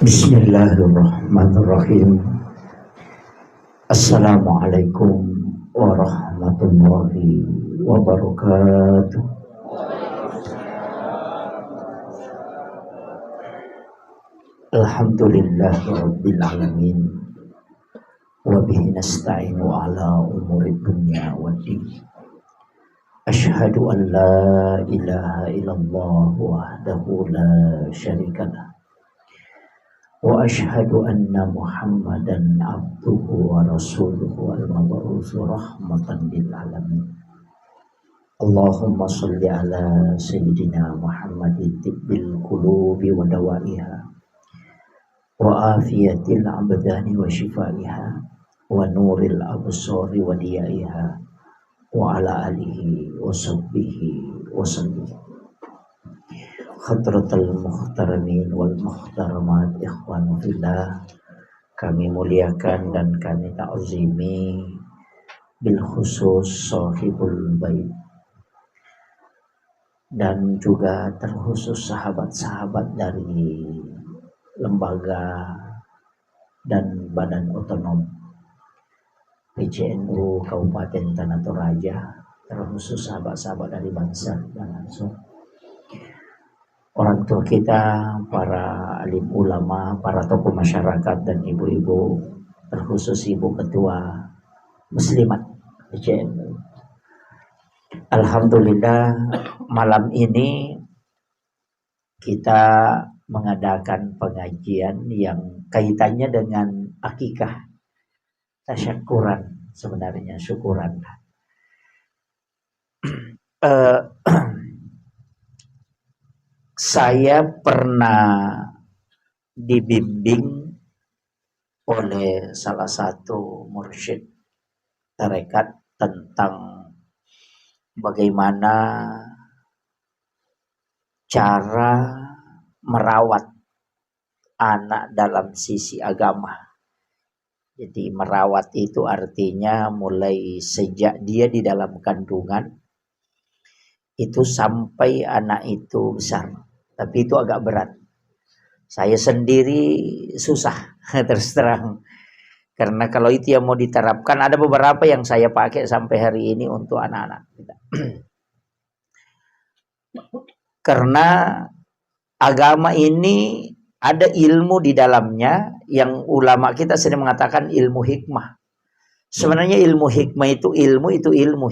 Bismillahirrahmanirrahim. Assalamualaikum warahmatullahi wabarakatuh. Alhamdulillahirabbil alamin. Wa bihi nasta'inu ala umuri dunya waddin. Asyhadu an la ilaha illallah wahdahu la syarikalah. Wa ashhadu anna Muhammadan abduhu wa rasuluhu al-mab'uts rahmatan lil alamin. Allahumma shalli ala sayyidina Muhammadin tibbil qulubi wa dawaiha wa afiyatil abdani wa shifaiha wa nuril absari wa diyaiha wa ala alihi wa sahbihi wa sallim. Hadratul muhtaramin wal muhtaramat ikhwan fillah, kami muliakan dan kami ta'zimi bil khusus sahibul bait dan juga terkhusus sahabat-sahabat dari lembaga dan badan otonom PCNU Kabupaten Tanah Toraja, terkhusus sahabat-sahabat dari bangsa dan langsung orang tua kita, para alim ulama, para tokoh masyarakat dan ibu-ibu, terkhusus ibu ketua muslimat PCNU. Alhamdulillah, malam ini kita mengadakan pengajian yang kaitannya dengan akikah, tasyakuran, sebenarnya syukuran. Saya pernah dibimbing oleh salah satu mursyid tarekat tentang bagaimana cara merawat anak dalam sisi agama. Jadi merawat itu artinya mulai sejak dia di dalam kandungan itu sampai anak itu besar. Tapi itu agak berat. Saya sendiri susah terus terang. Karena kalau itu yang mau diterapkan, ada beberapa yang saya pakai sampai hari ini untuk anak-anak kita. Karena agama ini ada ilmu di dalamnya yang ulama kita sering mengatakan ilmu hikmah. Sebenarnya ilmu hikmah itu ilmu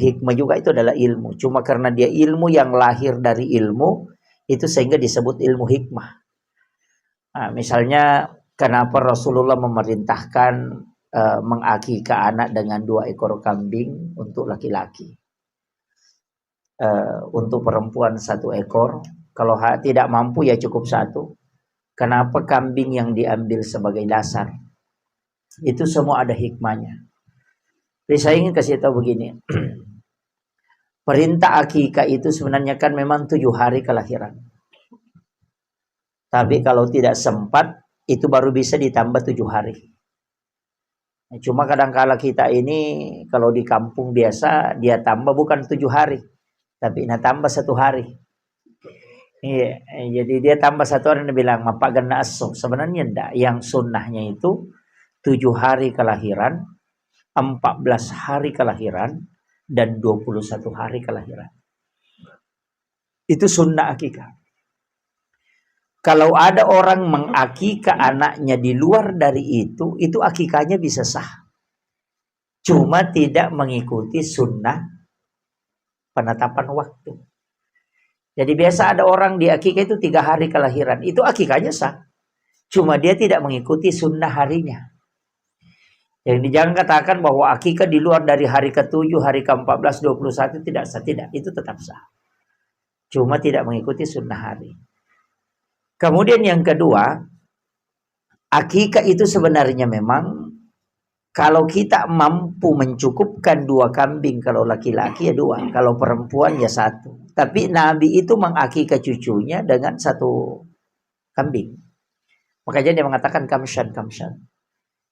hikmah juga itu adalah ilmu. Cuma karena dia ilmu yang lahir dari ilmu, itu sehingga disebut ilmu hikmah. Nah, misalnya kenapa Rasulullah memerintahkan mengakikah anak dengan 2 ekor kambing untuk laki-laki. Untuk perempuan 1 ekor. Kalau tidak mampu ya cukup 1. Kenapa kambing yang diambil sebagai dasar? Itu semua ada hikmahnya. Jadi saya ingin kasih tahu begini. Perintah akikah itu sebenarnya kan memang 7 hari kelahiran. Tapi kalau tidak sempat, itu baru bisa ditambah 7 hari. Cuma kadang-kala kita ini, kalau di kampung biasa, dia tambah bukan 7 hari. Tapi tambah 1 hari. Iya, jadi dia tambah 1 hari dan bilang, mapak gana aso. Sebenarnya enggak. Yang sunnahnya itu 7 hari kelahiran, 14 hari kelahiran, dan 21 hari kelahiran. Itu sunnah akikah. Kalau ada orang mengakikah anaknya di luar dari itu akikahnya bisa sah. Cuma tidak mengikuti sunnah penetapan waktu. Jadi biasa ada orang di akikah itu 3 hari kelahiran. Itu akikahnya sah. Cuma dia tidak mengikuti sunnah harinya. Jadi jangan katakan bahwa akikah di luar dari hari ke-7, hari ke-14, 21 tidak sah. Tidak, itu tetap sah. Cuma tidak mengikuti sunnah hari. Kemudian yang kedua, akikah itu sebenarnya memang kalau kita mampu mencukupkan 2 kambing, kalau laki-laki ya 2, kalau perempuan ya 1. Tapi Nabi itu mengakikah cucunya dengan 1 kambing. Makanya dia mengatakan kamshan.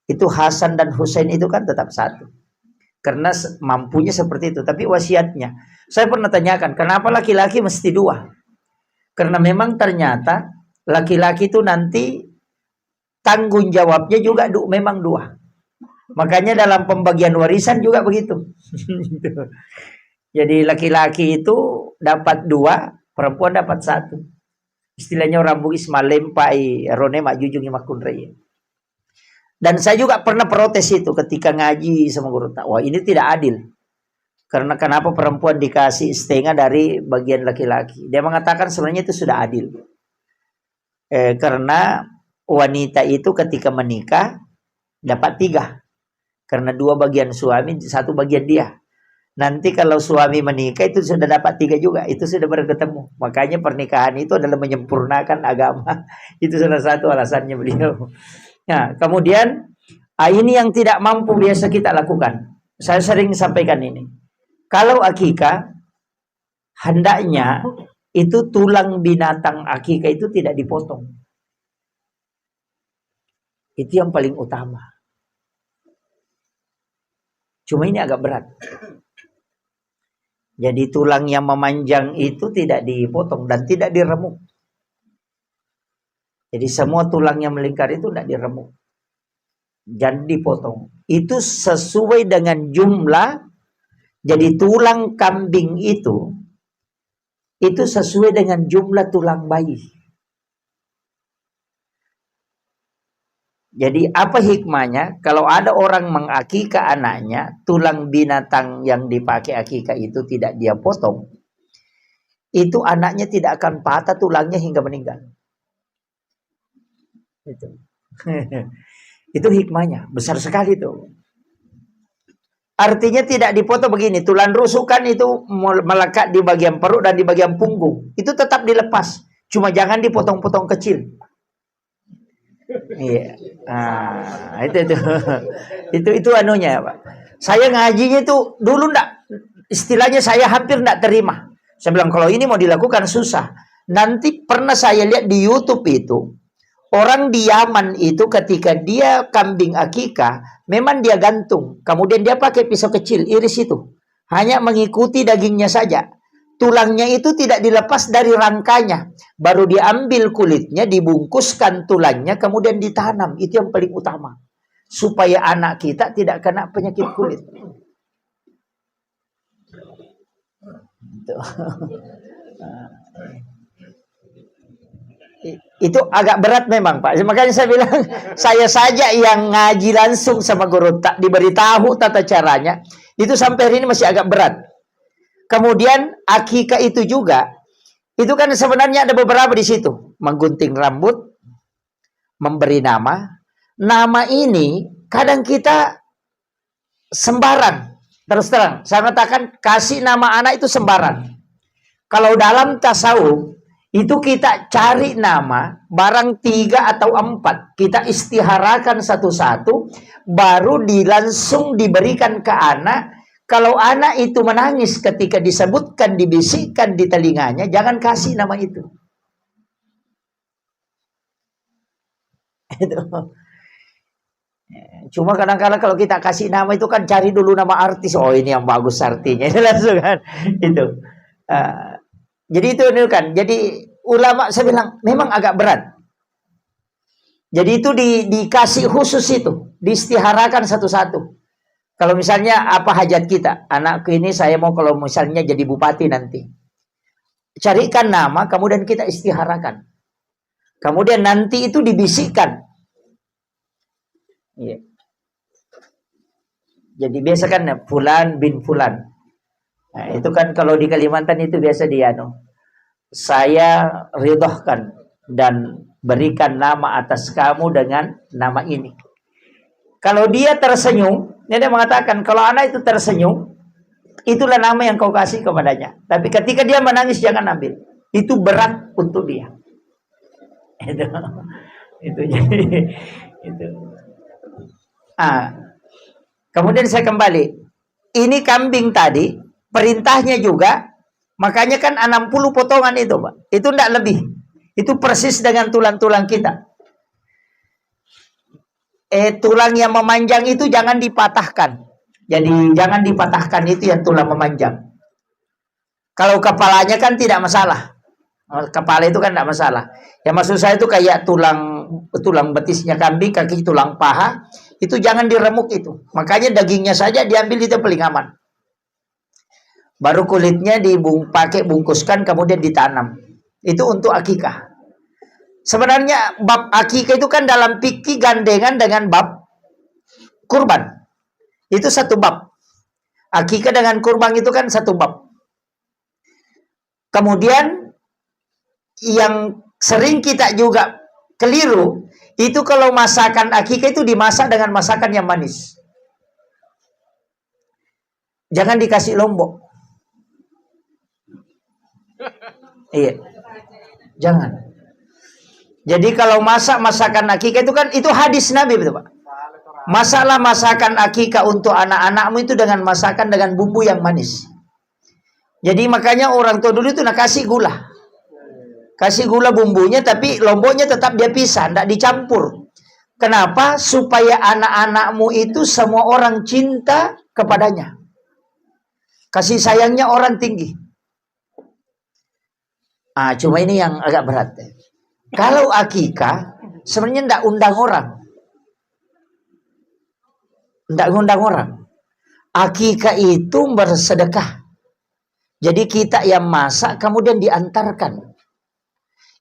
Itu Hasan dan Husain itu kan tetap 1. Karena mampunya seperti itu. Tapi wasiatnya, saya pernah tanyakan, kenapa laki-laki mesti 2? Karena memang ternyata laki-laki itu nanti tanggung jawabnya juga memang dua. Makanya dalam pembagian warisan juga begitu. Jadi laki-laki itu dapat 2, perempuan dapat 1. Istilahnya orang Bugis malempai rone majujung imakun raya. Dan saya juga pernah protes itu ketika ngaji sama guru. Wah, ini tidak adil. Karena kenapa perempuan dikasih setengah dari bagian laki-laki? Dia mengatakan sebenarnya itu sudah adil. Karena wanita itu ketika menikah dapat 3. Karena 2 bagian suami, 1 bagian dia. Nanti kalau suami menikah itu sudah dapat 3 juga. Itu sudah berketemu. Makanya pernikahan itu adalah menyempurnakan agama. Itu salah satu alasannya beliau. Nah, kemudian ini yang tidak mampu biasa kita lakukan. Saya sering sampaikan ini. Kalau akikah, hendaknya itu tulang binatang akikah itu tidak dipotong. Itu yang paling utama. Cuma ini agak berat. Jadi tulang yang memanjang itu tidak dipotong dan tidak diremuk. Jadi semua tulang yang melingkar itu tidak diremuk. Dan dipotong. Itu sesuai dengan jumlah. Jadi tulang kambing itu sesuai dengan jumlah tulang bayi. Jadi apa hikmahnya? Kalau ada orang mengakikah anaknya, tulang binatang yang dipakai akikah itu tidak dia potong, itu anaknya tidak akan patah tulangnya hingga meninggal. Itu hikmahnya, besar sekali itu. Artinya tidak dipotong begini, tulang rusuk kan itu melekat di bagian perut dan di bagian punggung. Itu tetap dilepas, cuma jangan dipotong-potong kecil. Iya. Nah, itu anunya, Pak. Saya ngajinya itu dulu istilahnya saya hampir enggak terima. Saya bilang kalau ini mau dilakukan susah. Nanti pernah saya lihat di YouTube itu, orang di Yaman itu ketika dia kambing akikah, memang dia gantung. Kemudian dia pakai pisau kecil, iris itu. Hanya mengikuti dagingnya saja. Tulangnya itu tidak dilepas dari rangkanya. Baru diambil kulitnya, dibungkuskan tulangnya, kemudian ditanam. Itu yang paling utama. Supaya anak kita tidak kena penyakit kulit. Itu agak berat memang, Pak. Makanya saya bilang, saya saja yang ngaji langsung sama guru, tak diberitahu tata caranya. Itu sampai hari ini masih agak berat. Kemudian akikah itu juga, itu kan sebenarnya ada beberapa di situ. Menggunting rambut, memberi nama. Nama ini kadang kita sembarang. Terus terang, saya katakan kasih nama anak itu sembarang. Kalau dalam tasawuf, itu kita cari nama, barang 3 atau 4. Kita istiharakan satu-satu, baru langsung diberikan ke anak. Kalau anak itu menangis ketika disebutkan, dibisikkan di telinganya, jangan kasih nama itu. Cuma kadang-kadang kalau kita kasih nama itu kan cari dulu nama artis. Oh, ini yang bagus artinya. Langsung kan. Itu. Jadi itu kan. Jadi ulama saya bilang memang agak berat. Jadi itu dikasih khusus itu. Diistiharakan satu-satu. Kalau misalnya apa hajat kita, anakku ini saya mau kalau misalnya jadi bupati nanti. Carikan nama, kemudian kita istiharakan. Kemudian nanti itu dibisikkan. Iya. Jadi biasa kan Fulan bin Fulan. Nah, itu kan kalau di Kalimantan itu biasa saya ridhohkan dan berikan nama atas kamu dengan nama ini. Kalau dia tersenyum, dia mengatakan kalau anak itu tersenyum, itulah nama yang kau kasih kepadanya. Tapi ketika dia menangis jangan ambil. Itu berat untuk dia. Itu jadi itu. Kemudian saya kembali. Ini kambing tadi, perintahnya juga, makanya kan 60 potongan itu, Pak. Itu tidak lebih. Itu persis dengan tulang-tulang kita. Tulang yang memanjang itu jangan dipatahkan. Jadi jangan dipatahkan itu yang tulang memanjang. Kalau kepalanya kan tidak masalah. Kepala itu kan tidak masalah. Yang maksud saya itu kayak tulang tulang betisnya kambing, kaki tulang paha, itu jangan diremuk itu. Makanya dagingnya saja diambil, itu paling aman. Baru kulitnya pakai bungkuskan, kemudian ditanam. Itu untuk akikah. Sebenarnya bab akikah itu kan dalam fikih gandengan dengan bab kurban. Itu satu bab. Akikah dengan kurban itu kan satu bab. Kemudian yang sering kita juga keliru, itu kalau masakan akikah itu dimasak dengan masakan yang manis. Jangan dikasih lombok. Iya. Jangan. Jadi kalau masakan akikah itu kan itu hadis Nabi, betul Pak. Masalah masakan akikah untuk anak-anakmu itu dengan masakan dengan bumbu yang manis. Jadi makanya orang tua dulu itu nak kasih gula. Kasih gula bumbunya, tapi lomboknya tetap dia pisah, tidak dicampur. Kenapa? Supaya anak-anakmu itu semua orang cinta kepadanya. Kasih sayangnya orang tinggi. Cuma ini yang agak berat. Kalau akikah, sebenarnya tidak undang orang. Tidak undang orang. Akikah itu bersedekah. Jadi kita yang masak, kemudian diantarkan.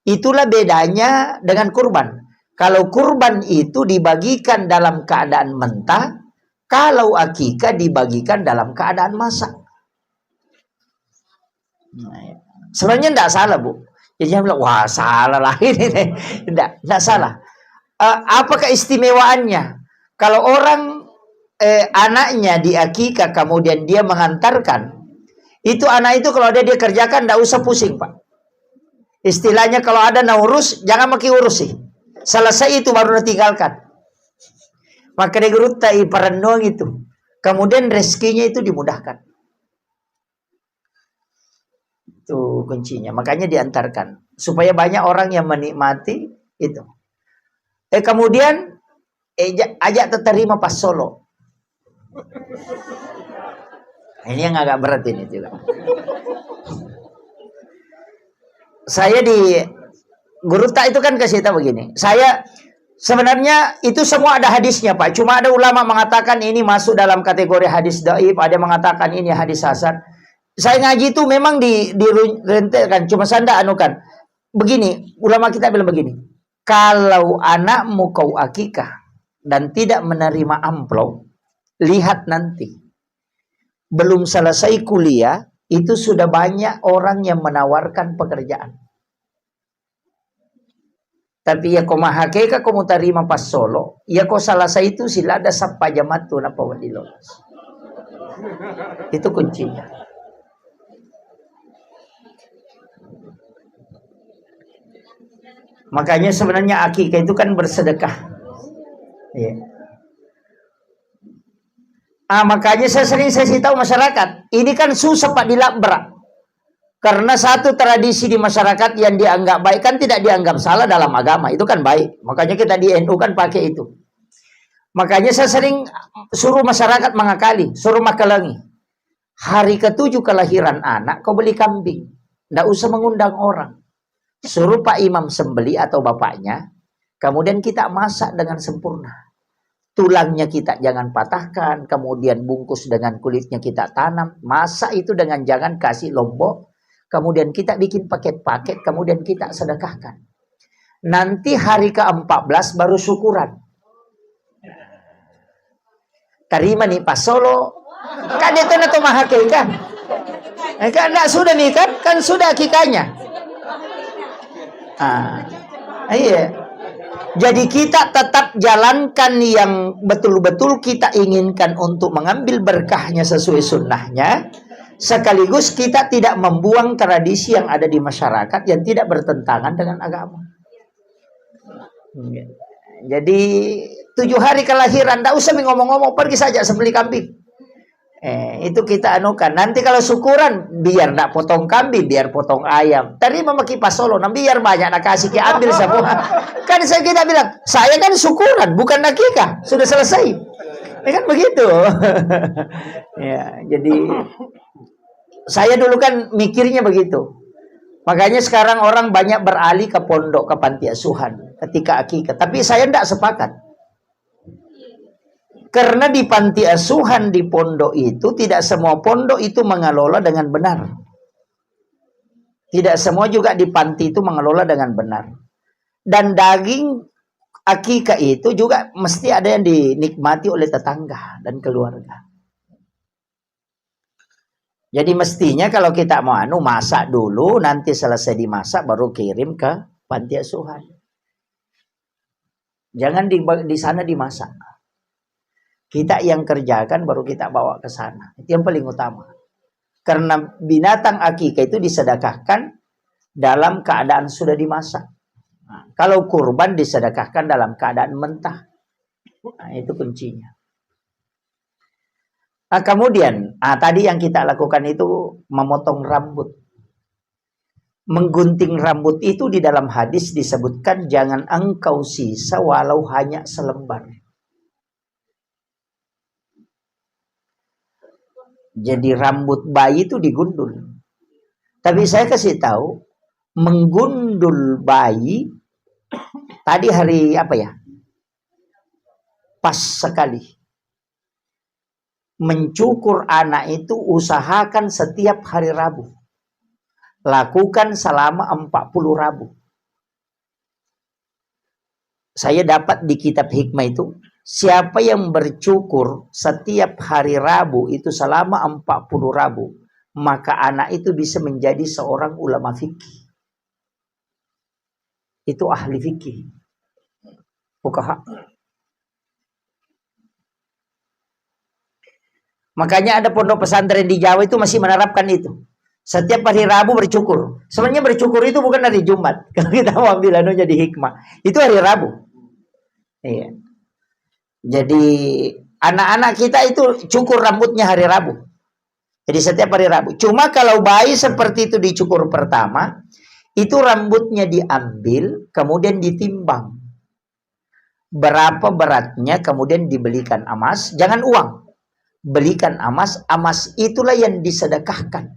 Itulah bedanya dengan kurban. Kalau kurban itu dibagikan dalam keadaan mentah, kalau akikah dibagikan dalam keadaan masak. Sebenarnya tidak salah, Bu. Jadi jangan bilang, wah salah lah ini. Tidak salah. Apa keistimewaannya? Kalau orang anaknya di akikah kemudian dia mengantarkan, itu anak itu kalau dia kerjakan tidak usah pusing, Pak. Istilahnya kalau ada nak urus, jangan makin urus sih. Selesai itu baru tinggalkan. Maka dia gerutai perenung itu. Kemudian rezekinya itu dimudahkan. Itu kuncinya. Makanya diantarkan. Supaya banyak orang yang menikmati itu. Kemudian ajak terima pas solo. Ini yang agak berat ini juga. Saya di Guru Tak itu kan kasih tahu begini. Saya sebenarnya itu semua ada hadisnya, Pak. Cuma ada ulama mengatakan ini masuk dalam kategori hadis dhaif, ada mengatakan ini hadis hasan. Saya ngaji itu memang direntekan, cuma saya tidak anukan. Begini, ulama kita bilang begini. Kalau anakmu kau akikah dan tidak menerima amplop, lihat nanti. Belum selesai kuliah, itu sudah banyak orang yang menawarkan pekerjaan. Tapi ya kau mahakeka kau mau terima pas solo, ya kau selesai itu sila ada sapa jamat tu napa wadilolos. Itu kuncinya. Makanya sebenarnya akikah itu kan bersedekah. Ya. Makanya saya sering tahu masyarakat, ini kan susah Pak dilabrak. Karena satu tradisi di masyarakat yang dianggap baik kan tidak dianggap salah dalam agama, itu kan baik. Makanya kita di NU kan pakai itu. Makanya saya sering suruh masyarakat mengakali, suruh makalangi. Hari ke-7 kelahiran anak, kau beli kambing. Tidak usah mengundang orang. Suruh Pak Imam sembeli atau bapaknya, kemudian kita masak dengan sempurna. Tulangnya kita jangan patahkan, kemudian bungkus dengan kulitnya kita tanam. Masak itu dengan jangan kasih lombok, kemudian kita bikin paket-paket, kemudian kita sedekahkan. Nanti hari ke-14 baru syukuran. Terima nih pas solo, kan itu nato mahake kan? Kan enggak sudah nih kan sudah akikahnya. Iya. Jadi kita tetap jalankan yang betul-betul kita inginkan untuk mengambil berkahnya sesuai sunnahnya. Sekaligus kita tidak membuang tradisi yang ada di masyarakat yang tidak bertentangan dengan agama. Jadi 7 hari kelahiran, tidak usah ngomong-ngomong, pergi saja sembelih kambing. Itu kita anukan. Nanti kalau syukuran, biar nak potong kambing, biar potong ayam. Tadi memaki pas solo, biar banyak nak kasih, ambil semua. Kan kita bilang, saya kan syukuran, bukan akikah. Sudah selesai. Kan begitu. Ya, jadi saya dulu kan mikirnya begitu. Makanya sekarang orang banyak beralih ke pondok, ke panti asuhan. ketika akikah. Tapi saya tidak sepakat. Karena di panti asuhan di pondok itu, tidak semua pondok itu mengelola dengan benar. Tidak semua juga di panti itu mengelola dengan benar. Dan daging akikah itu juga mesti ada yang dinikmati oleh tetangga dan keluarga. Jadi mestinya kalau kita mau masak dulu, nanti selesai dimasak baru kirim ke panti asuhan. Jangan di sana dimasak. Kita yang kerjakan baru kita bawa ke sana. Itu yang paling utama. Karena binatang akikah itu disedekahkan dalam keadaan sudah dimasak. Nah, kalau kurban disedekahkan dalam keadaan mentah. Nah, itu kuncinya. Nah, kemudian, tadi yang kita lakukan itu memotong rambut. Menggunting rambut itu di dalam hadis disebutkan jangan engkau sisa walau hanya selembar. Jadi rambut bayi itu digundul. Tapi saya kasih tahu, menggundul bayi tadi hari apa ya? Pas sekali. Mencukur anak itu usahakan setiap hari Rabu. Lakukan selama 40 Rabu. Saya dapat di kitab hikmah itu, siapa yang bercukur setiap hari Rabu itu selama 40 Rabu, maka anak itu bisa menjadi seorang ulama fikih. Itu ahli fikih. Fuqaha. Makanya ada pondok pesantren di Jawa itu masih menerapkan itu. Setiap hari Rabu bercukur. Sebenarnya bercukur itu bukan hari Jumat. Kalau kita mau ambil anunya di hikmah. Itu hari Rabu. Iya. Jadi anak-anak kita itu cukur rambutnya hari Rabu. Jadi setiap hari Rabu. Cuma kalau bayi seperti itu dicukur pertama, itu rambutnya diambil, kemudian ditimbang. Berapa beratnya, kemudian dibelikan emas. Jangan uang. Belikan emas. Emas itulah yang disedekahkan.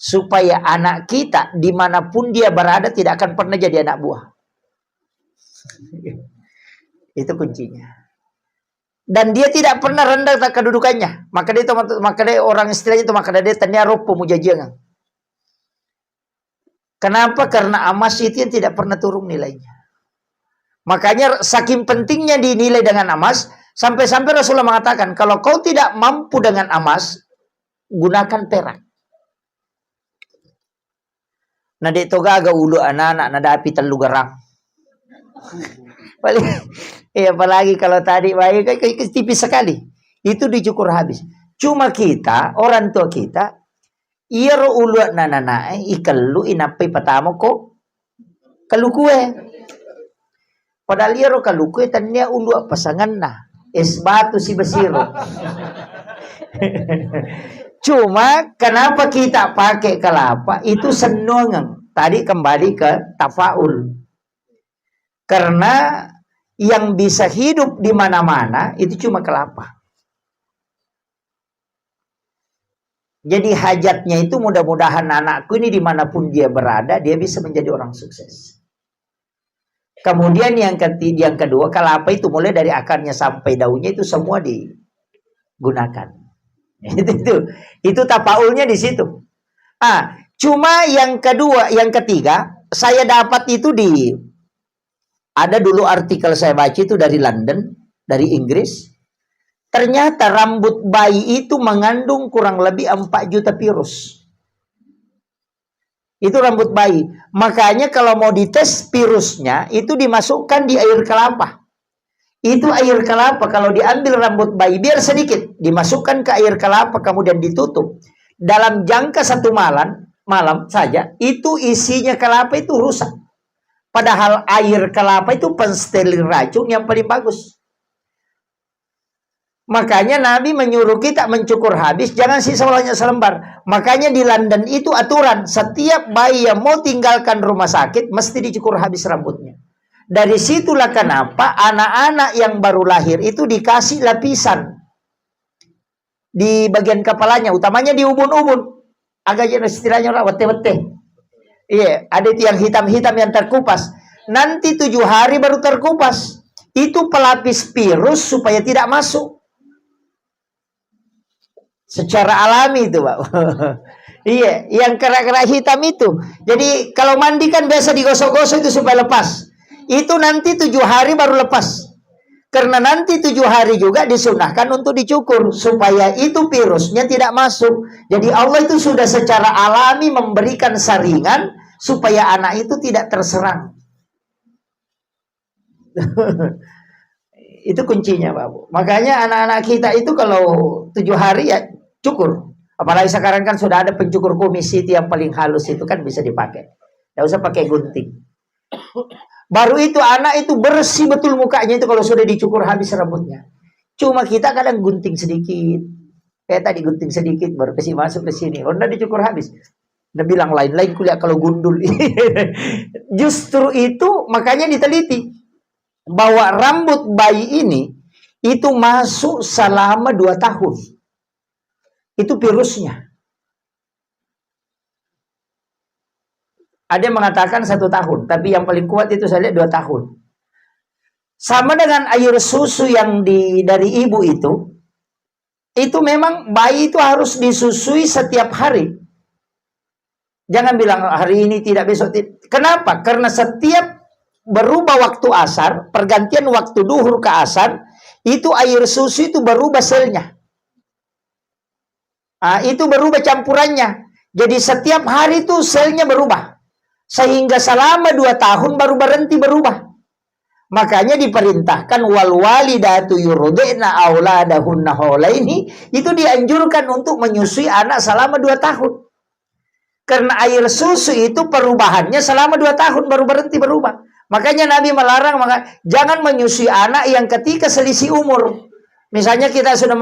Supaya anak kita dimanapun dia berada tidak akan pernah jadi anak buah. Itu kuncinya. Dan dia tidak pernah rendah kedudukannya. Maka dia orang istilahnya itu maka dia tanya ropo mujajangan. Kenapa? Karena emas itu yang tidak pernah turun nilainya. Makanya saking pentingnya dinilai dengan emas, sampai-sampai Rasulullah mengatakan, kalau kau tidak mampu dengan emas, gunakan perak. Nah, dito gaga ulo anak-anak nadapi telu garang. Apalagi kalau tadi bayi tipis sekali. Itu dicukur habis. Cuma kita, orang tua kita, iro ulo nananae ikalu inapai patamo ko kalukue. Padahal iro kalukue tanya ulo pasangan na. Es batu si basiro. Cuma kenapa kita pakai kelapa? Itu senongan. Tadi kembali ke tafaul. Karena yang bisa hidup di mana-mana itu cuma kelapa. Jadi hajatnya itu mudah-mudahan anakku ini dimanapun dia berada, dia bisa menjadi orang sukses. Kemudian yang kedua, kelapa itu mulai dari akarnya sampai daunnya itu semua digunakan. Itu tapaulnya di situ. Cuma yang ketiga, saya dapat itu ada dulu artikel saya baca itu dari London, dari Inggris. Ternyata rambut bayi itu mengandung kurang lebih 4 juta virus. Itu rambut bayi. Makanya kalau mau dites virusnya, itu dimasukkan di air kelapa. Itu air kelapa kalau diambil rambut bayi biar sedikit, dimasukkan ke air kelapa kemudian ditutup. Dalam jangka 1 malam saja itu isinya kelapa itu rusak. Padahal air kelapa itu pensteril racun yang paling bagus. Makanya Nabi menyuruh kita mencukur habis, jangan sisa hanya selembar. Makanya di London itu aturan, setiap bayi yang mau tinggalkan rumah sakit mesti dicukur habis rambutnya. Dari situlah kenapa anak-anak yang baru lahir itu dikasih lapisan di bagian kepalanya, utamanya di ubun-ubun. Agak istilahnya wete-wete. Iya, ada itu yang hitam-hitam yang terkupas. Nanti 7 hari baru terkupas. Itu pelapis virus supaya tidak masuk. Secara alami itu, Pak. Iya, yang kerak-kerak hitam itu. Jadi kalau mandi kan biasa digosok-gosok itu supaya lepas. Itu nanti 7 hari baru lepas. Karena nanti 7 hari juga disunahkan untuk dicukur supaya itu virusnya tidak masuk. Jadi Allah itu sudah secara alami memberikan saringan supaya anak itu tidak terserang. Itu kuncinya, Pak Bu. Makanya anak-anak kita itu kalau 7 hari ya cukur. Apalagi sekarang kan sudah ada pencukur kumis itu yang paling halus itu kan bisa dipakai. Tidak usah pakai gunting. Baru itu anak itu bersih betul mukanya itu kalau sudah dicukur habis rambutnya. Cuma kita kadang gunting sedikit. Kayak tadi gunting sedikit baru kasih masuk ke sini. Udah dicukur habis. Udah bilang lain-lain kuliah kalau gundul. Justru itu makanya diteliti. Bahwa rambut bayi ini itu masuk selama 2 tahun. Itu virusnya. Ada yang mengatakan 1 tahun, tapi yang paling kuat itu saya lihat 2 tahun. Sama dengan air susu yang dari ibu itu memang bayi itu harus disusui setiap hari. Jangan bilang hari ini tidak, besok tidak. Kenapa? Karena setiap berubah waktu asar, pergantian waktu duhur ke asar, itu air susu itu berubah selnya. Itu berubah campurannya. Jadi setiap hari itu selnya berubah. Sehingga selama 2 tahun baru berhenti berubah. Makanya diperintahkan wal walidatu yurdi'na auladahunna haulaini, itu dianjurkan untuk menyusui anak selama 2 tahun. Karena air susu itu perubahannya selama 2 tahun baru berhenti berubah. Makanya Nabi melarang jangan menyusui anak yang ketika selisih umur. Misalnya kita sudah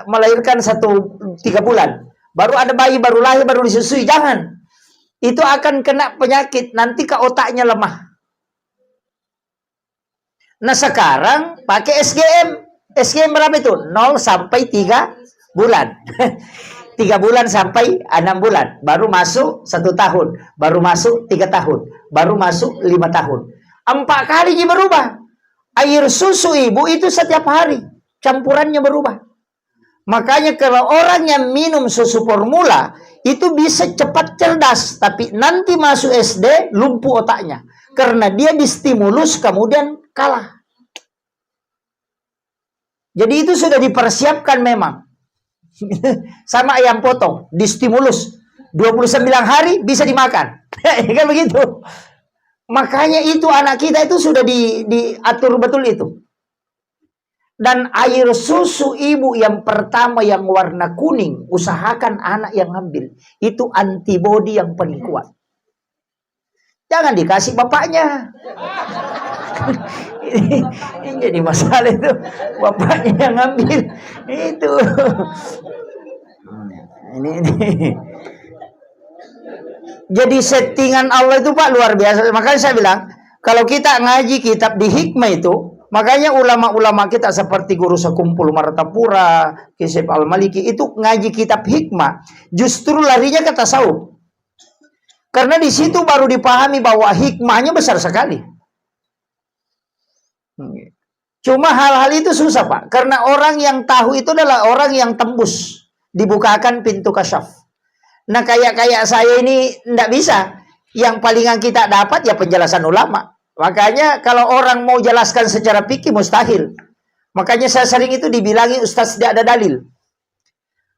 melahirkan 3 bulan, baru ada bayi baru lahir baru disusui, jangan. Itu akan kena penyakit, nanti ke otaknya lemah. Nah sekarang pakai SGM. SGM berapa itu? 0 sampai 3 bulan. 3 bulan sampai 6 bulan. Baru masuk 1 tahun. Baru masuk 3 tahun. Baru masuk 5 tahun. 4 kali dia berubah. Air susu ibu itu setiap hari. Campurannya berubah. Makanya kalau orang yang minum susu formula itu bisa cepat cerdas, tapi nanti masuk SD lumpuh otaknya karena dia distimulus kemudian kalah. Jadi itu sudah dipersiapkan memang. Sama ayam potong, distimulus 29 hari bisa dimakan. Kan begitu. Makanya itu anak kita itu sudah diatur betul itu. Dan air susu ibu yang pertama yang warna kuning, usahakan anak yang ambil. Itu antibodi yang paling kuat. Jangan dikasih bapaknya. Ini jadi masalah itu. Bapaknya yang ambil. Itu. Ini. Jadi settingan Allah itu Pak luar biasa. Makanya saya bilang, kalau kita ngaji kitab di hikmah itu, makanya ulama-ulama kita seperti Guru Sekumpul Martapura, Kisep Al-Maliki itu ngaji kitab hikmah, justru larinya ke tasawuf. Karena di situ baru dipahami bahwa hikmahnya besar sekali. Cuma hal-hal itu susah Pak, karena orang yang tahu itu adalah orang yang tembus, dibukakan pintu kasyaf. Nah kayak saya ini tidak bisa. Yang palingan kita dapat ya penjelasan ulama. Makanya kalau orang mau jelaskan secara fikih mustahil. Makanya saya sering itu dibilangi ustaz tidak ada dalil.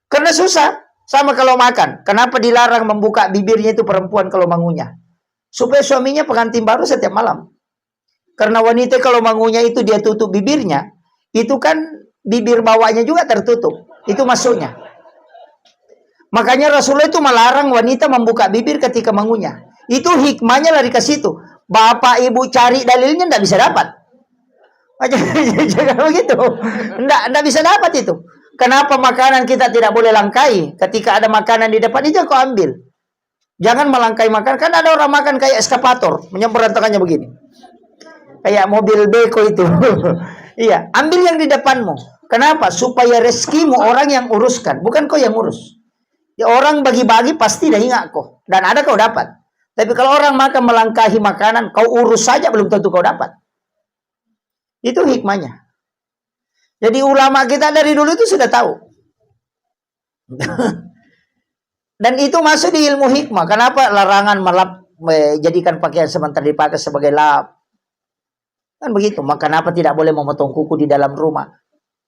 Karena susah. Sama kalau makan. Kenapa dilarang membuka bibirnya itu perempuan kalau mengunyah? Supaya suaminya pengantin baru setiap malam. Karena wanita kalau mengunyah itu dia tutup bibirnya. Itu kan bibir bawahnya juga tertutup. Itu masuknya. Makanya Rasulullah itu melarang wanita membuka bibir ketika mengunyah. Itu hikmahnya lari ke situ. Bapak ibu cari dalilnya tidak bisa dapat. Jangan begitu. Tidak bisa dapat itu. Kenapa makanan kita tidak boleh langkai? Ketika ada makanan di depan itu kau ambil. Jangan melangkai makanan. Kan ada orang makan kayak eskapator. Menyemprot tangannya begini. Kayak mobil beko itu. Iya, ambil yang di depanmu. Kenapa? Supaya rezekimu orang yang uruskan. Bukan kau yang urus. Ya, orang bagi-bagi pasti dah ingat kau. Dan ada kau dapat. Tapi kalau orang makan melangkahi makanan, kau urus saja belum tentu kau dapat. Itu hikmahnya. Jadi ulama kita dari dulu itu sudah tahu. Dan itu masuk di ilmu hikmah. Kenapa larangan melap jadikan pakaian sementara dipakai sebagai lap? Kan begitu. Maka kenapa tidak boleh memotong kuku di dalam rumah?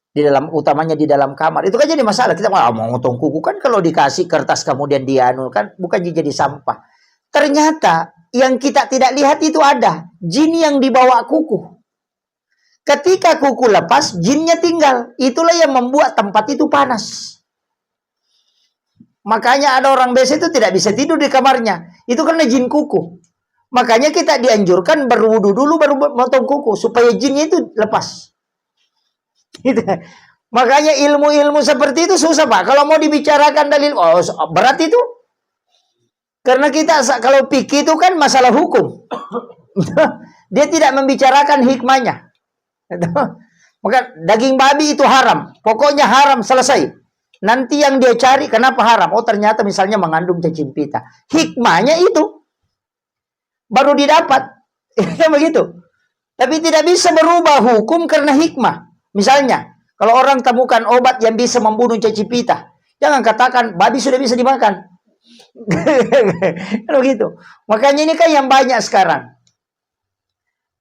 Di dalam, utamanya di dalam kamar. Itu kan jadi masalah. Kita mau memotong kuku kan kalau dikasih kertas kemudian dianu kan bukan jadi sampah. Ternyata yang kita tidak lihat itu ada jin yang dibawa kuku. Ketika kuku lepas, jinnya tinggal. Itulah yang membuat tempat itu panas. Makanya ada orang biasa itu tidak bisa tidur di kamarnya. Itu karena jin kuku. Makanya kita dianjurkan berwudu dulu baru motong kuku. Supaya jinnya itu lepas. Gitu. Makanya ilmu-ilmu seperti itu susah, Pak. Kalau mau dibicarakan dalil, berat itu. Karena kita kalau fikih itu kan masalah hukum. Dia tidak membicarakan hikmahnya. Maka daging babi itu haram. Pokoknya haram, selesai. Nanti yang dia cari kenapa haram? Oh ternyata misalnya mengandung cacing pita. Hikmahnya itu baru didapat. Ya begitu. Tapi tidak bisa berubah hukum karena hikmah. Misalnya, kalau orang temukan obat yang bisa membunuh cacing pita, jangan katakan babi sudah bisa dimakan. Kalau gitu. Makanya ini kan yang banyak sekarang.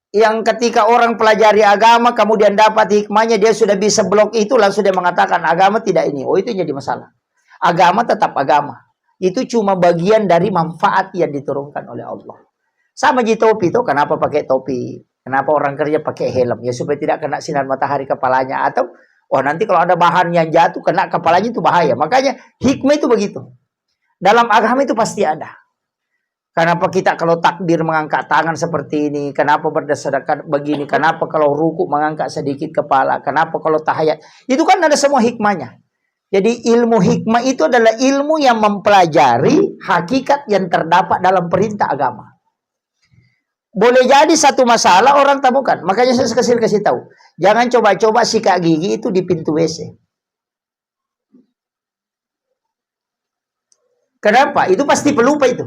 Yang ketika orang pelajari agama kemudian dapat hikmahnya, dia sudah bisa blok itu, langsung dia mengatakan agama tidak ini. Oh itu jadi masalah. Agama tetap agama. Itu cuma bagian dari manfaat yang diturunkan oleh Allah. Sama di topi itu, kenapa pakai topi? Kenapa orang kerja pakai helm? Ya supaya tidak kena sinar matahari kepalanya. Atau nanti kalau ada bahan yang jatuh kena kepalanya itu bahaya. Makanya hikmah itu begitu. Dalam agama itu pasti ada. Kenapa kita kalau takbir mengangkat tangan seperti ini? Kenapa berdasarkan begini? Kenapa kalau ruku mengangkat sedikit kepala? Kenapa kalau tahiyat? Itu kan ada semua hikmahnya. Jadi ilmu hikmah itu adalah ilmu yang mempelajari hakikat yang terdapat dalam perintah agama. Boleh jadi satu masalah orang temukan. Makanya saya kasih tahu. Jangan coba-coba sikat gigi itu di pintu WC. Kenapa? Itu pasti pelupa itu.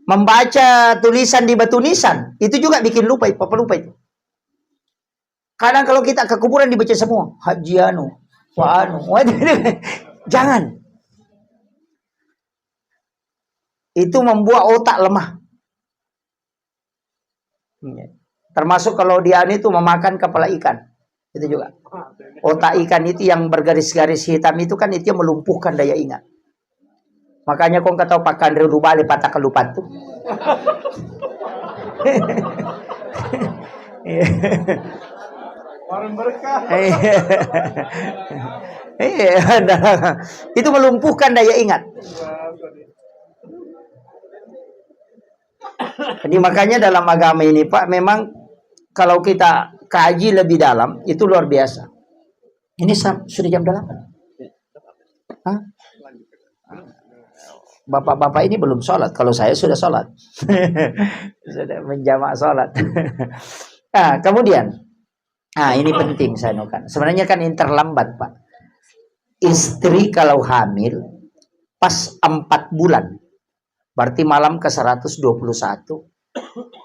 Membaca tulisan di batu nisan, itu juga bikin lupa itu. Kadang kalau kita ke kuburan dibaca semua, Haji anu, Wa anu. Jangan. Itu membuat otak lemah. Termasuk kalau dia itu memakan kepala ikan. Itu juga. Otak ikan itu yang bergaris-garis hitam itu kan itu yang melumpuhkan daya ingat. Makanya kau kata pakai rubale patah kelupan tuh. Warung berkah. Itu melumpuhkan daya ingat. Jadi makanya dalam agama ini Pak, memang kalau kita kaji lebih dalam itu luar biasa. Ini sudah jam 8. Hah? Bapak-bapak ini belum sholat. Kalau saya sudah sholat. Sudah menjamak sholat. Nah, kemudian. Nah, ini penting saya nukan. Sebenarnya kan terlambat, Pak. Istri kalau hamil, pas 4 bulan. Berarti malam ke 121.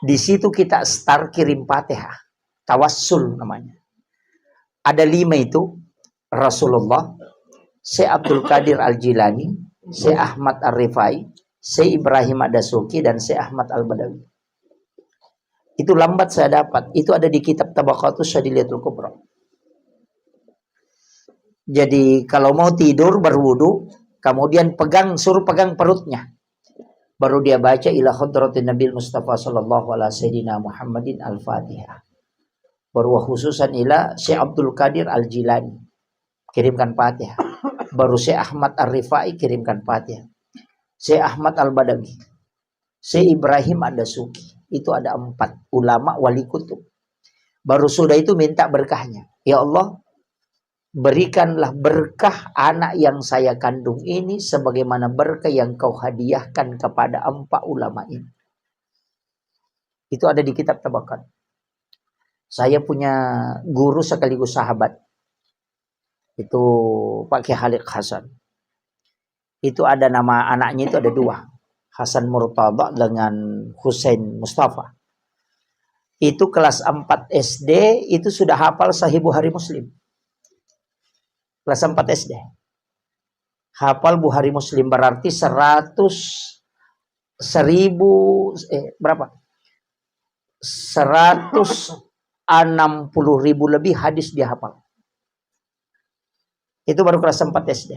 Di situ kita start kirim Fatihah. Tawassul namanya. Ada 5 itu. Rasulullah, Syekh Abdul Qadir Al-Jilani, Syekh Ahmad Ar-Rifai, Syekh Ibrahim Ad-Dasuki, dan Syekh Ahmad Al-Badawi. Itu lambat saya dapat. Itu ada di kitab Tabaqatus Syadiliyatul Kubra. Jadi kalau mau tidur berwudu, kemudian suruh pegang perutnya. Baru dia baca ila hadratin Nabil Mustafa sallallahu alaihi sayyidina Muhammadin Al-Fatihah. Baru khususan ila Syekh Abdul Qadir Al-Jilani. Kirimkan Fatihah. Baru Syekh Ahmad Ar-Rifai kirimkan Fatihah. Syekh Ahmad Al-Badawi. Syekh Ibrahim Ad-Dasuki. Itu ada 4 ulama wali kutub. Baru sudah itu minta berkahnya. Ya Allah, berikanlah berkah anak yang saya kandung ini sebagaimana berkah yang kau hadiahkan kepada 4 ulama ini. Itu ada di kitab Tabaqat. Saya punya guru sekaligus sahabat. Itu Pak Kiai Khalid Hasan. Itu ada nama anaknya itu ada dua. Hasan Murtada dengan Husain Mustafa. Itu kelas 4 SD itu sudah hafal Sahih Bukhari Muslim. Kelas 4 SD. Hafal Bukhari Muslim berarti 160.000 lebih hadis dia hafal. Itu baru kelas 4 SD.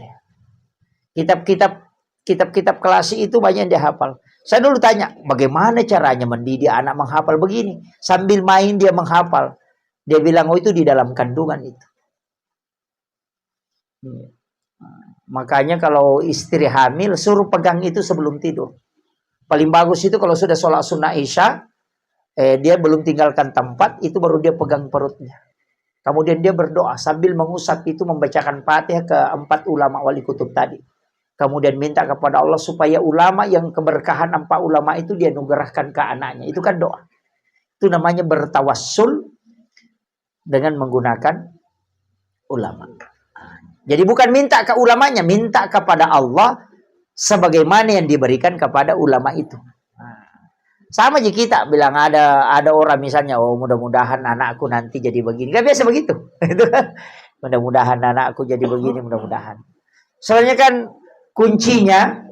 Kitab-kitab klasik itu banyak dia hafal. Saya dulu tanya, bagaimana caranya mendidik anak menghafal begini? Sambil main dia menghafal. Dia bilang, oh itu di dalam kandungan itu. Makanya kalau istri hamil, suruh pegang itu sebelum tidur. Paling bagus itu kalau sudah sholat sunnah isya, dia belum tinggalkan tempat, itu baru dia pegang perutnya. Kemudian dia berdoa sambil mengusap itu, membacakan Fatihah ke 4 ulama wali kutub tadi. Kemudian minta kepada Allah supaya ulama yang keberkahan 4 ulama itu dia nugerahkan ke anaknya. Itu kan doa. Itu namanya bertawassul dengan menggunakan ulama. Jadi bukan minta ke ulamanya, minta kepada Allah sebagaimana yang diberikan kepada ulama itu. Sama aja kita bilang ada orang misalnya, oh mudah-mudahan anakku nanti jadi begini. Kan biasa begitu. Mudah-mudahan anakku jadi begini, mudah-mudahan. Soalnya kan kuncinya,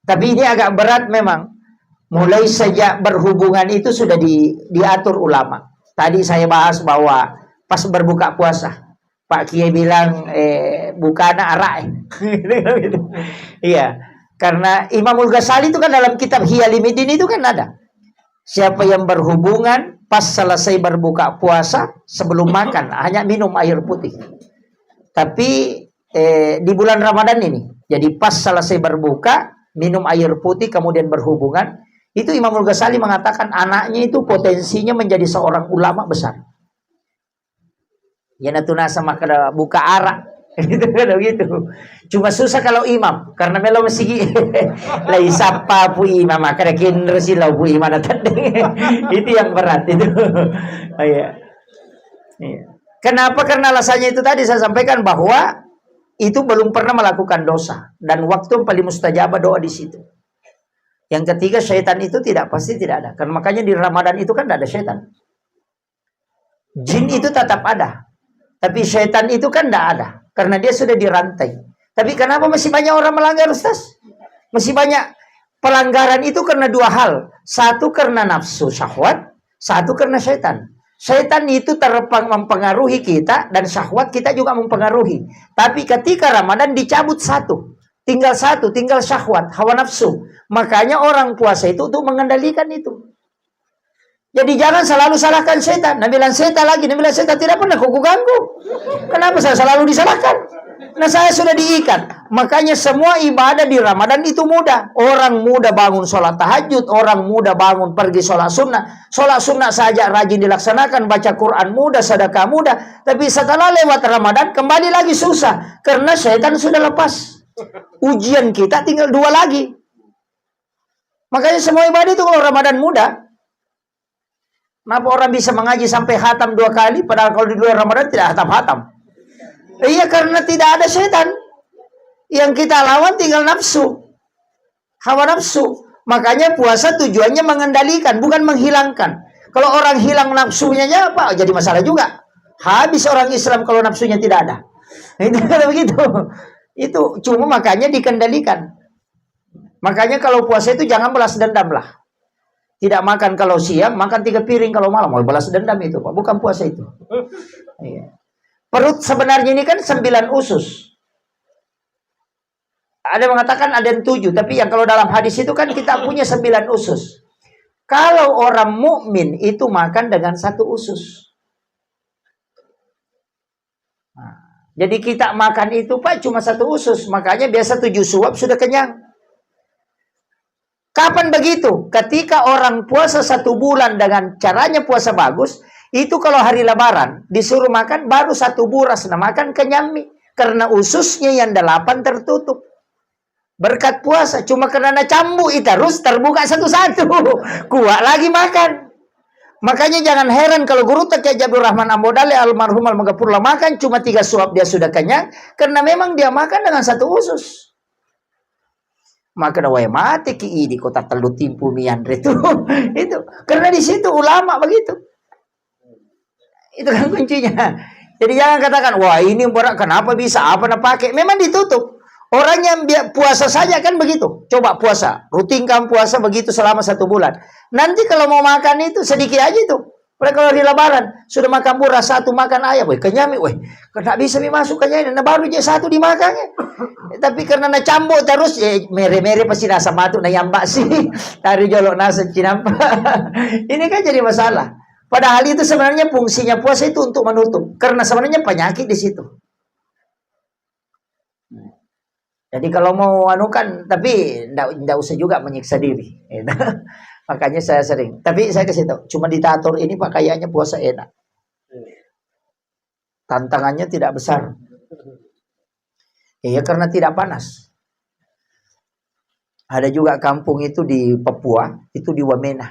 tapi ini agak berat memang. Mulai sejak berhubungan itu sudah diatur ulama. Tadi saya bahas bahwa pas berbuka puasa, Pak Kiai bilang bukana arak. Iya, karena Imamul Ghazali itu kan dalam kitab Hiyalimuddin itu kan ada. Siapa yang berhubungan pas selesai berbuka puasa sebelum makan hanya minum air putih. Tapi di bulan Ramadan ini, jadi pas selesai berbuka minum air putih kemudian berhubungan, itu Imamul Ghazali mengatakan anaknya itu potensinya menjadi seorang ulama besar. Ya natuna sama kada buka arak gitu kan begitu. Cuma susah kalau imam karena melo mesti lai sapa pu imam kada kinder silau pu imam itu yang berat itu. Oh, iya. Kenapa? Karena alasannya itu tadi saya sampaikan bahwa itu belum pernah melakukan dosa dan waktu yang paling mustajabah doa di situ. Yang ketiga, syaitan itu pasti tidak ada. Karena makanya di Ramadan itu kan tidak ada syaitan. Jin itu tetap ada. Tapi syaitan itu kan tidak ada. Karena dia sudah dirantai. Tapi kenapa masih banyak orang melanggar, Ustaz? Masih banyak pelanggaran itu karena dua hal. Satu karena nafsu syahwat. Satu karena syaitan. Syaitan itu mempengaruhi kita. Dan syahwat kita juga mempengaruhi. Tapi ketika Ramadan dicabut satu. Tinggal syahwat, hawa nafsu. Makanya orang puasa itu untuk mengendalikan itu. Jadi jangan selalu salahkan setan. Nabi bilang setan lagi. Nabi bilang setan tidak pernah kau ganggu. Kenapa saya selalu disalahkan? Nah saya sudah diikat. Makanya semua ibadah di Ramadan itu mudah. Orang muda bangun sholat tahajud. Orang muda bangun pergi sholat sunnah. Sholat sunnah saja rajin dilaksanakan. Baca Quran mudah, sedekah mudah. Tapi setelah lewat Ramadan kembali lagi susah. Karena setan sudah lepas. Ujian kita tinggal 2 lagi. Makanya semua ibadah itu kalau Ramadan mudah. Kenapa orang bisa mengaji sampai khatam 2 kali, padahal kalau di luar Ramadan tidak khatam-khatam? Iya, karena tidak ada setan. Yang kita lawan tinggal nafsu. Hawa nafsu. Makanya puasa tujuannya mengendalikan, bukan menghilangkan. Kalau orang hilang nafsunya apa? Jadi masalah juga. Habis orang Islam kalau nafsunya tidak ada. Itu begitu. Itu cuma makanya dikendalikan. Makanya kalau puasa itu jangan balas dendam lah. Tidak makan kalau siang, makan 3 piring kalau malam. Mau balas dendam itu, Pak. Bukan puasa itu. Iya. Perut sebenarnya ini kan 9 usus. Ada mengatakan ada yang 7, tapi yang kalau dalam hadis itu kan kita punya 9 usus. Kalau orang mukmin itu makan dengan 1 usus. Nah, jadi kita makan itu Pak cuma 1 usus. Makanya biasa 7 suap sudah kenyang. Kapan begitu? Ketika orang puasa 1 bulan dengan caranya puasa bagus, itu kalau hari lebaran disuruh makan baru 1 buras, nah makan kenyang nih. Karena ususnya yang 8 tertutup. Berkat puasa, cuma karena cambu itu terus terbuka satu-satu. Kuat lagi makan. Makanya jangan heran kalau guru Kiai Abdul Rahman Ambodale almarhum al-Magapurlah makan cuma 3 suap dia sudah kenyang, karena memang dia makan dengan 1 usus. Maka wae mati ki di kota Telu Timpu Miandre itu karena di situ ulama begitu. Itu kan kuncinya. Jadi jangan katakan wah ini berat kenapa bisa apa nak pakai, memang ditutup. Orang yang puasa saja kan begitu. Coba puasa, rutinkan puasa begitu selama 1 bulan. Nanti kalau mau makan itu sedikit aja itu. Mereka kalau di lebaran sudah makan murah 1 makan ayam, weh kenyang, weh tidak bisa masuk kenyang, nah baru je 1 dimakan. Tapi karena na cambuk terus, mere-mere pasti nasa matu na yambak sih. Tari jolok nasa cinampa. Ini kan jadi masalah. Padahal itu sebenarnya fungsinya puasa itu untuk menutup. Karena sebenarnya penyakit di situ. Jadi kalau mau anukan, tapi tidak usah juga menyiksa diri. Makanya saya sering. Tapi saya kasih tahu, cuma ditatur ini Pak kayaknya puasa enak. Tantangannya tidak besar. Iya karena tidak panas. Ada juga kampung itu di Papua, itu di Wamena.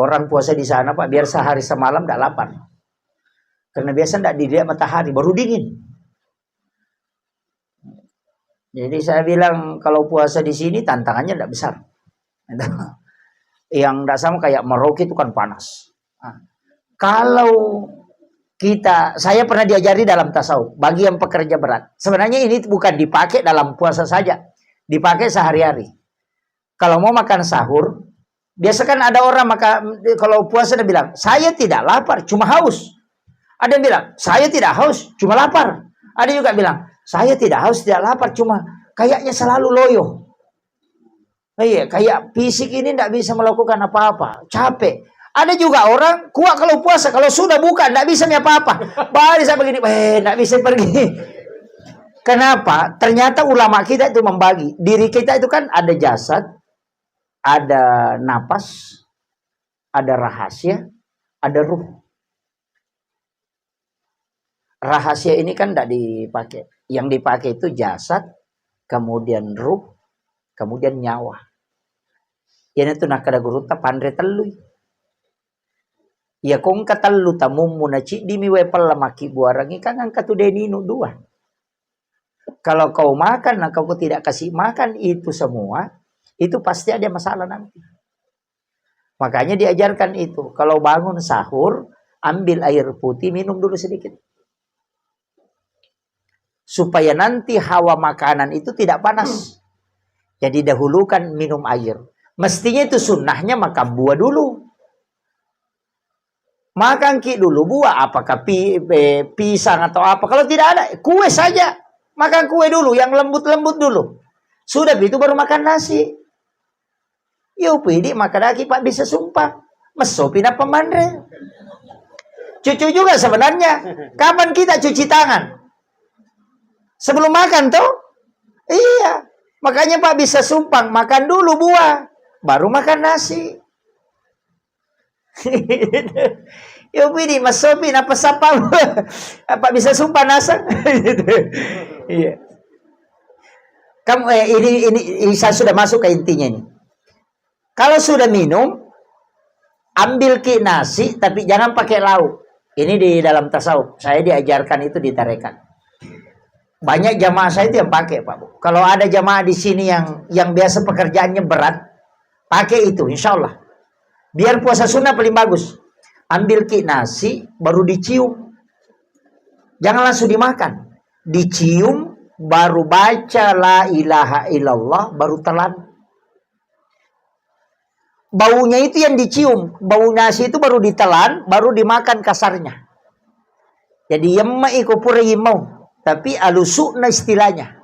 Orang puasa di sana Pak, biar sehari semalam tidak lapar. Karena biasa tidak dilihat matahari, baru dingin. Jadi saya bilang kalau puasa di sini tantangannya tidak besar. Yang tidak sama kayak Merauke itu kan panas. Nah, kalau saya pernah diajari dalam tasawuf, bagi yang pekerja berat. Sebenarnya ini bukan dipakai dalam puasa saja, dipakai sehari-hari. Kalau mau makan sahur, biasa kan ada orang kalau puasa dia bilang, saya tidak lapar, cuma haus. Ada yang bilang, saya tidak haus, cuma lapar. Ada juga bilang, saya tidak haus, tidak lapar, cuma kayaknya selalu loyo. Iya, kayak fisik ini tidak bisa melakukan apa-apa, capek. Ada juga orang kuat kalau puasa, kalau sudah buka tidak bisa apa-apa. Baru saya begini, tidak bisa pergi. Kenapa? Ternyata ulama kita itu membagi. Diri kita itu kan ada jasad, ada napas, ada rahasia, ada ruh. Rahasia ini kan tidak dipakai. Yang dipakai itu jasad, kemudian ruh, kemudian nyawa. Ini tuh nak kada guru ta pandre telui. Ya kong katelu tamumu na ci di miwe pelamaki buarangi kan angkatu deninu 2. Kalau kau makan, nah kau tidak kasih makan itu semua, itu pasti ada masalah nanti. Makanya diajarkan itu. Kalau bangun sahur, ambil air putih, minum dulu sedikit. Supaya nanti hawa makanan itu tidak panas. Jadi dahulukan minum air. Mestinya itu sunnahnya makan buah dulu. Makan dulu buah, apakah pisang atau apa. Kalau tidak ada, kue saja. Makan kue dulu, yang lembut-lembut dulu. Sudah itu baru makan nasi. Yo pidi makan lagi Pak bisa sumpah. Mesopin apa mandre. Cucu juga sebenarnya. Kapan kita cuci tangan? Sebelum makan tuh? Iya. Makanya Pak bisa sumpang, makan dulu buah, baru makan nasi. Yo pidi masopin apa sapa apa bisa sumpah nasa. Iya. Kamu ini saya sudah masuk ke intinya nih. Kalau sudah minum, ambil nasi tapi jangan pakai lauk. Ini di dalam tasawuf. Saya diajarkan itu di tarekat. Banyak jamaah saya itu yang pakai Pak Bu. Kalau ada jamaah di sini yang biasa pekerjaannya berat, pakai itu insya Allah. Biar puasa sunnah paling bagus. Ambil nasi baru dicium. Jangan langsung dimakan. Dicium baru baca la ilaha illallah baru telan. Baunya itu yang dicium. Bau nasi itu baru ditelan, baru dimakan kasarnya. Jadi yemma iku pura yimau. Tapi alusuk na istilahnya.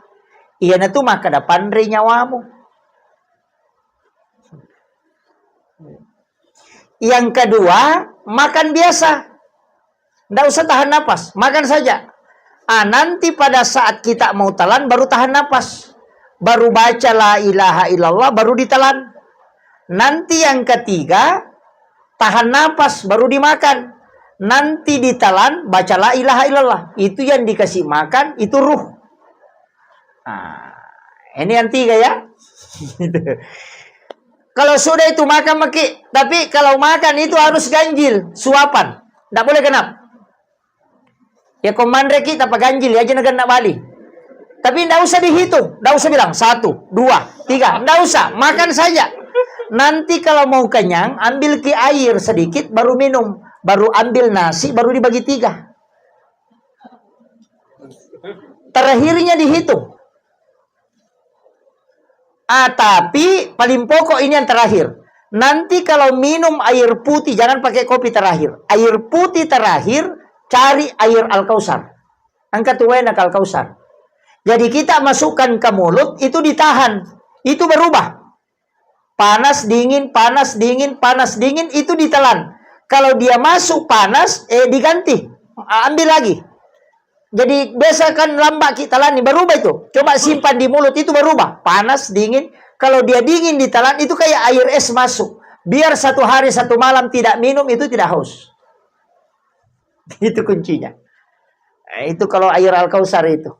Iyan na tu makada pandre nyawamu. Yang kedua, makan biasa. Tidak usah tahan napas, makan saja. Nanti pada saat kita mau telan baru tahan napas. Baru baca la ilaha illallah baru ditelan. Nanti yang ketiga, tahan napas baru dimakan. Nanti ditelan, baca la ilaha illallah. Itu yang dikasih makan, itu ruh. Nah, ini yang 3 ya. Kalau sudah itu makan maki, tapi kalau makan itu harus ganjil, suapan. Tidak boleh genap. Ya komandre kita apa ganjil ya jangan nak bali. Tapi tidak usah dihitung, tidak usah bilang 1, 2, 3, tidak usah, makan saja. Nanti kalau mau kenyang, ambil ke air sedikit, baru minum, baru ambil nasi, baru dibagi 3. Terakhirnya dihitung. Tapi paling pokok ini yang terakhir. Nanti kalau minum air putih, jangan pakai kopi terakhir. Air putih terakhir, cari air Al-Kausar. Angkat tuwenak Al-Kausar. Jadi kita masukkan ke mulut, itu ditahan. Itu berubah. Panas, dingin, panas, dingin, panas, dingin, itu ditelan. Kalau dia masuk panas, diganti. Ambil lagi. Jadi biasa kan lambak kita telan, berubah itu. Coba simpan di mulut, itu berubah. Panas, dingin. Kalau dia dingin ditelan, itu kayak air es masuk. Biar 1 hari 1 malam tidak minum, itu tidak haus. Itu kuncinya. Itu kalau air Al-Kausar itu.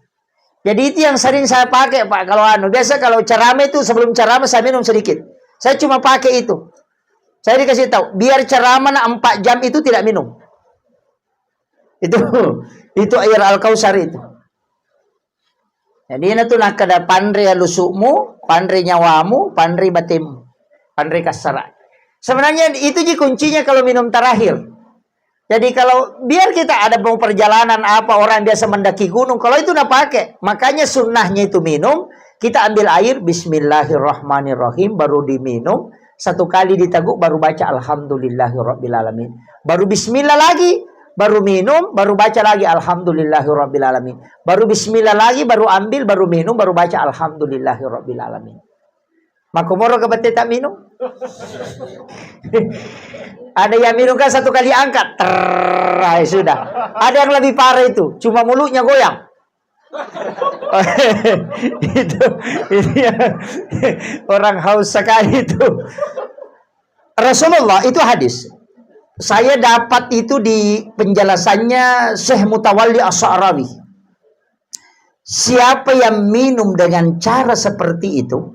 Jadi itu yang sering saya pakai Pak. Kalau biasa kalau ceramah itu sebelum ceramah saya minum sedikit. Saya cuma pakai itu. Saya dikasih tahu, biar ceramah 4 jam itu tidak minum. Itu air Al-Kausar itu. Jadi itu nak kada pandre lusukmu, pandre nyawamu, pandre batimmu, pandre kasara. Sebenarnya itu kuncinya kalau minum terakhir. Jadi kalau biar kita ada mau perjalanan apa orang biasa mendaki gunung, kalau itu nak pakai, makanya sunnahnya itu minum, kita ambil air Bismillahirrahmanirrahim baru diminum, 1 kali diteguk baru baca Alhamdulillahirrabbilalamin. Baru Bismillah lagi, baru minum, baru baca lagi Alhamdulillahirrabbilalamin. Baru Bismillah lagi, baru ambil, baru minum, baru baca Alhamdulillahirrabbilalamin. Makumoro kabate tak minum? Ada yang minum kan 1 kali angkat, sudah. Ada yang lebih parah itu, cuma mulutnya goyang. itu ya, orang haus sekali itu. Rasulullah itu hadis. Saya dapat itu di penjelasannya Syekh Mutawalli As-Sa'rawi. Siapa yang minum dengan cara seperti itu,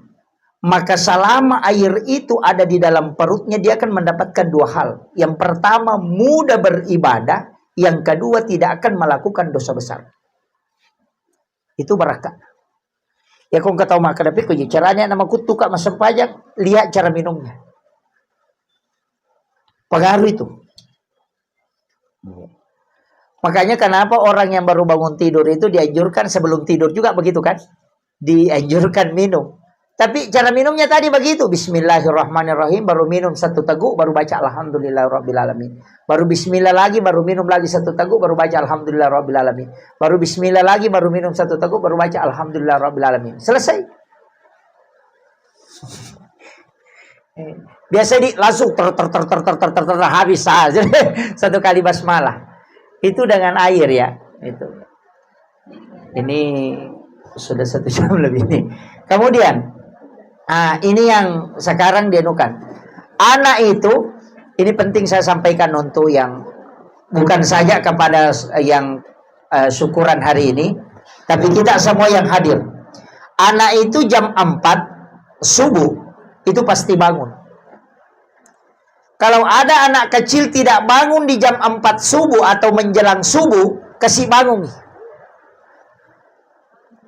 maka selama air itu ada di dalam perutnya, dia akan mendapatkan 2 hal. Yang pertama, mudah beribadah. Yang kedua, tidak akan melakukan dosa besar. Itu barakah. Ya kau tahu maka tapi kau caranya nama kutu kak masam pajak, lihat cara minumnya. Pengaruh itu. Makanya kenapa orang yang baru bangun tidur itu dianjurkan sebelum tidur juga begitu kan? Dianjurkan minum. Tapi cara minumnya tadi begitu. Bismillahirrahmanirrahim. Baru minum 1 teguk. Baru baca Alhamdulillahirrabbilalamin. Baru Bismillah lagi. Baru minum lagi 1 teguk. Baru baca Alhamdulillahirrabbilalamin. Baru Bismillah lagi. Baru minum 1 teguk. Baru baca Alhamdulillahirrabbilalamin. Selesai. Biasa langsung habis saja. 1 kali basmalah. Itu dengan air ya. Itu. Ini sudah 1 jam lebih ini. Kemudian ini yang sekarang dienukan. Anak itu, ini penting saya sampaikan untuk yang bukan saja kepada yang syukuran hari ini, tapi kita semua yang hadir. Anak itu jam 4 subuh itu pasti bangun. Kalau ada anak kecil tidak bangun di jam 4 subuh atau menjelang subuh, kasih bangun.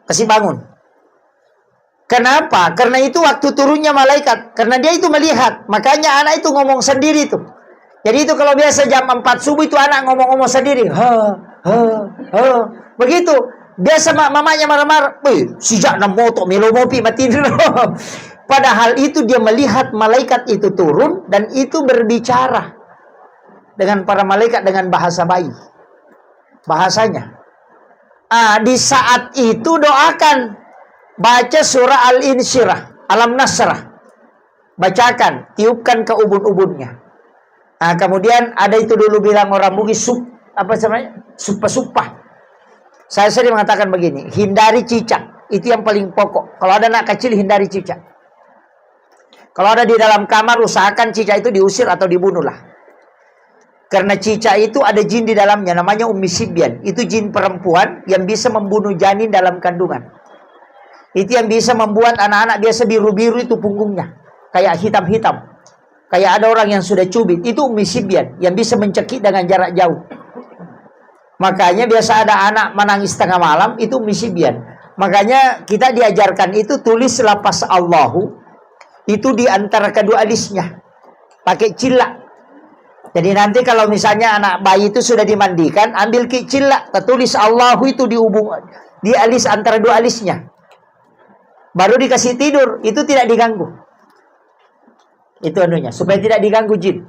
Kasih bangun. Kenapa? Karena itu waktu turunnya malaikat. Karena dia itu melihat. Makanya anak itu ngomong sendiri tuh. Jadi itu kalau biasa jam 4 subuh itu anak ngomong-ngomong sendiri. Begitu. Biasa mamanya marah-marah. Sejak na moto, milo mopi, mati dulu. Padahal itu dia melihat malaikat itu turun. Dan itu berbicara. Dengan para malaikat dengan bahasa bayi. Bahasanya. Di saat itu doakan. Baca surah Al-Insyirah, Alam Nasrah. Bacakan, tiupkan ke ubun-ubunnya. Kemudian ada itu dulu bilang orang Bugis, sumpah-sumpah. Saya sering mengatakan begini, hindari cicak. Itu yang paling pokok. Kalau ada anak kecil, hindari cicak. Kalau ada di dalam kamar, usahakan cicak itu diusir atau dibunuhlah. Karena cicak itu ada jin di dalamnya, namanya Ummi Sibyan. Itu jin perempuan yang bisa membunuh janin dalam kandungan. Itu yang bisa membuat anak-anak biasa biru-biru itu punggungnya. kayak hitam-hitam. Kayak ada orang yang sudah cubit. Itu Ummi Sibyan yang bisa mencekik dengan jarak jauh. Makanya biasa ada anak menangis tengah malam, itu Ummi Sibyan. Makanya kita diajarkan itu tulis lafaz Allahu itu di antara kedua alisnya. Pakai cilak. Jadi nanti kalau misalnya anak bayi itu sudah dimandikan, ambil cilak, tertulis Allahu itu di alis antara dua alisnya. Baru dikasih tidur, itu tidak diganggu. Itu anunya, supaya tidak diganggu jin.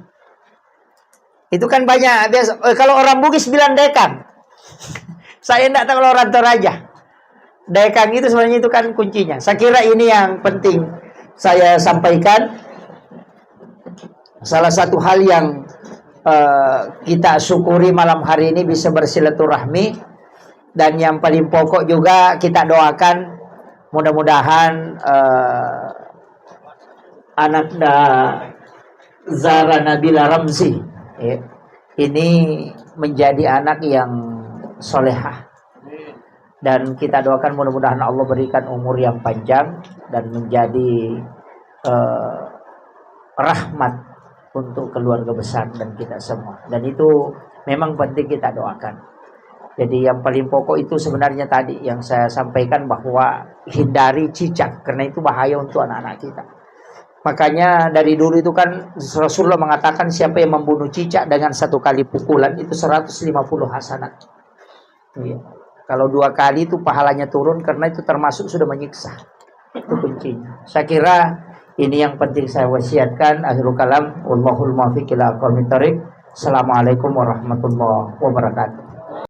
Itu kan banyak biasa. Kalau orang Bugis bilang dekang. Saya tidak tahu kalau orang Toraja. Dekang itu sebenarnya itu kan kuncinya. Saya kira ini yang penting saya sampaikan. Salah satu hal yang kita syukuri malam hari ini bisa bersilaturahmi, dan yang paling pokok juga kita doakan mudah-mudahan anak Zara Nabila Ramzi ini menjadi anak yang solehah, dan kita doakan mudah-mudahan Allah berikan umur yang panjang dan menjadi rahmat untuk keluarga besar dan kita semua. Dan itu memang penting kita doakan. Jadi yang paling pokok itu sebenarnya tadi yang saya sampaikan, bahwa hindari cicak, karena itu bahaya untuk anak-anak kita. Makanya dari dulu itu kan Rasulullah mengatakan siapa yang membunuh cicak dengan 1 kali pukulan itu 150 hasanat. Ya. Kalau 2 kali itu pahalanya turun, karena itu termasuk sudah menyiksa. Itu kuncinya. Saya kira ini yang penting saya wasiatkan. Akhirul kalam, wallahul muwaffiq ila aqwamit thoriq. Assalamualaikum warahmatullahi wabarakatuh.